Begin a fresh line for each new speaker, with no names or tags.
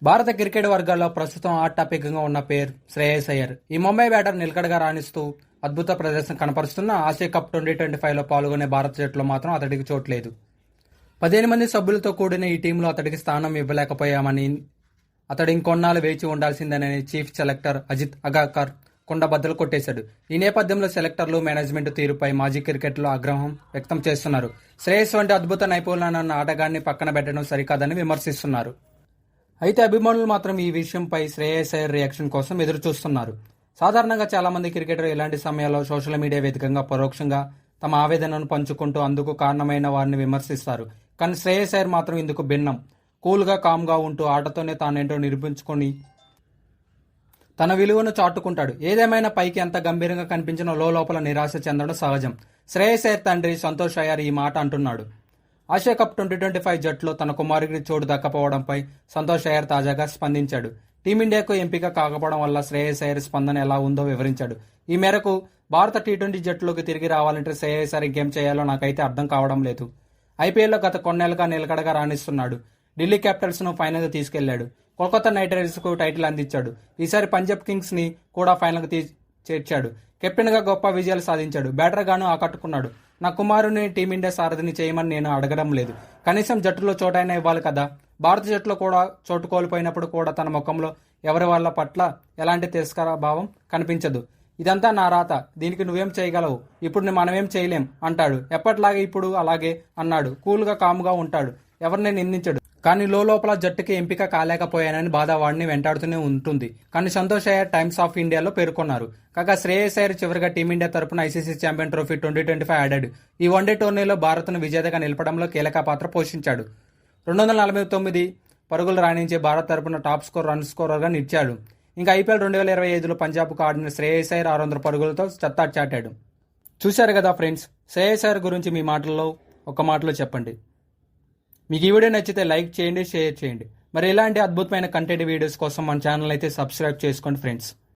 భారత క్రికెట్ వర్గాల్లో ప్రస్తుతం హాట్ టాపిక్ గా ఉన్న పేరు శ్రేయస్ అయ్యర్. ఈ ముంబై బ్యాటర్ నిలకడగా రాణిస్తూ అద్భుత ప్రదర్శన కనపరుస్తున్న ఆసియా కప్ 2025లో పాల్గొనే భారత జట్టులో మాత్రం అతడికి చోట్లేదు. 15 మంది సభ్యులతో కూడిన ఈ టీంలో అతడికి స్థానం ఇవ్వలేకపోయామని, అతడు ఇంకొన్నాళ్ళు వేచి ఉండాల్సిందేనని చీఫ్ సెలెక్టర్ అజిత్ అగాకర్ కుండబద్దలు కొట్టేశాడు. ఈ నేపథ్యంలో సెలెక్టర్లు, మేనేజ్మెంట్ తీరుపై మాజీ క్రికెట్లో ఆగ్రహం వ్యక్తం చేస్తున్నారు. శ్రేయస్ వంటి అద్భుత నైపుణ్యాన్ని ఆటగాడిని పక్కన పెట్టడం సరికాదని విమర్శిస్తున్నారు. అయితే అభిమానులు మాత్రం ఈ విషయంపై శ్రేయస్ అయ్యర్ రియాక్షన్ కోసం ఎదురు చూస్తున్నారు. సాధారణంగా చాలా మంది క్రికెటర్లు ఇలాంటి సమయాల్లో సోషల్ మీడియా వేదికగా పరోక్షంగా తమ ఆవేదనను పంచుకుంటూ అందుకు కారణమైన వారిని విమర్శిస్తారు. కానీ శ్రేయస్ అయ్యర్ మాత్రం ఇందుకు భిన్నం. కూల్గా, కామ్గా ఉంటూ ఆటతోనే తానేంటో నిరూపించుకొని తన విలువను చాటుకుంటాడు. ఏదేమైనా పైకి ఎంత గంభీరంగా కనిపించినా లోపల నిరాశ చెందడం సహజం. శ్రేయస్ అయ్యర్ తండ్రి సంతోష్ అయ్యర్ ఈ మాట అంటున్నాడు. ఆసియా కప్ 2025 జట్టులో తన కుమారుడికి చోటు దక్కపోవడంపై సంతోష్ అయ్యర్ తాజాగా స్పందించాడు. టీమిండియాకు ఎంపిక కాకపోవడం వల్ల శ్రేయస్ అయ్యర్ స్పందన ఎలా ఉందో వివరించాడు. ఈ మేరకు భారత టీ20 జట్టులోకి తిరిగి రావాలంటే శ్రేయస్ అయ్యర్ ఇంకేం చేయాలో నాకైతే అర్థం కావడం లేదు. ఐపీఎల్లో గత కొన్నేళ్లుగా నిలకడగా రాణిస్తున్నాడు. ఢిల్లీ క్యాపిటల్స్ ను ఫైనల్ గా తీసుకెళ్లాడు. కోల్కతా నైట్ రైడర్స్ కు టైటిల్ అందించాడు. ఈసారి పంజాబ్ కింగ్స్ ని కూడా ఫైనల్ గా చేర్చాడు. కెప్టెన్ గా గొప్ప విజయాలు సాధించాడు. బ్యాటర్ గాను ఆకట్టుకున్నాడు. నా కుమారుని టీమిండియా సారథిని చేయమని నేను అడగడం లేదు. కనీసం జట్టులో చోటైనా ఇవ్వాలి కదా. భారత జట్టులో కూడా చోటు కోల్పోయినప్పుడు కూడా తన ముఖంలో ఎవరి వాళ్ళ పట్ల ఎలాంటి తిరస్కార భావం కనిపించదు. ఇదంతా నా రాత, దీనికి నువ్వేం చేయగలవు, ఇప్పుడు మనమేం చేయలేం అంటాడు. ఎప్పటిలాగే ఇప్పుడు అలాగే అన్నాడు. కూల్గా, కామ్గా ఉంటాడు. ఎవరిని నిందించడు. కానీ లోపల జట్టుకి ఎంపిక కాలేకపోయానని బాధ వాడిని వెంటాడుతూనే ఉంటుంది. కానీ సంతోష్ అయ్యర్ టైమ్స్ ఆఫ్ ఇండియాలో పేర్కొన్నారు. కాగా శ్రేయస్ అయ్యర్ చివరిగా టీమిండియా తరపున ఐసీసీ ఛాంపియన్ ట్రోఫీ 2025 ఆడాడు. ఈ వన్డే టోర్నీలో భారత్ను విజేతగా నిలపడంలో కీలక పాత్ర పోషించాడు. 249 పరుగులు రాణించే భారత్ తరపున టాప్ రన్ స్కోరర్గా నిలిచాడు. ఇంకా ఐపీఎల్ 2025లో పంజాబ్కు ఆడిన శ్రేయస్ అయ్యర్ 600 పరుగులతో సత్తా చాటాడు. చూశారు కదా ఫ్రెండ్స్, శ్రేయస్ అయ్యర్ గురించి మీ మాటల్లో ఒక మాటలో చెప్పండి. మీకు ఈ వీడియో నచ్చితే లైక్ చేయండి, షేర్ చేయండి. మరి ఇలాంటి అద్భుతమైన కంటెంట్ వీడియోస్ కోసం మన ఛానల్ అయితే సబ్స్క్రైబ్ చేసుకోండి ఫ్రెండ్స్.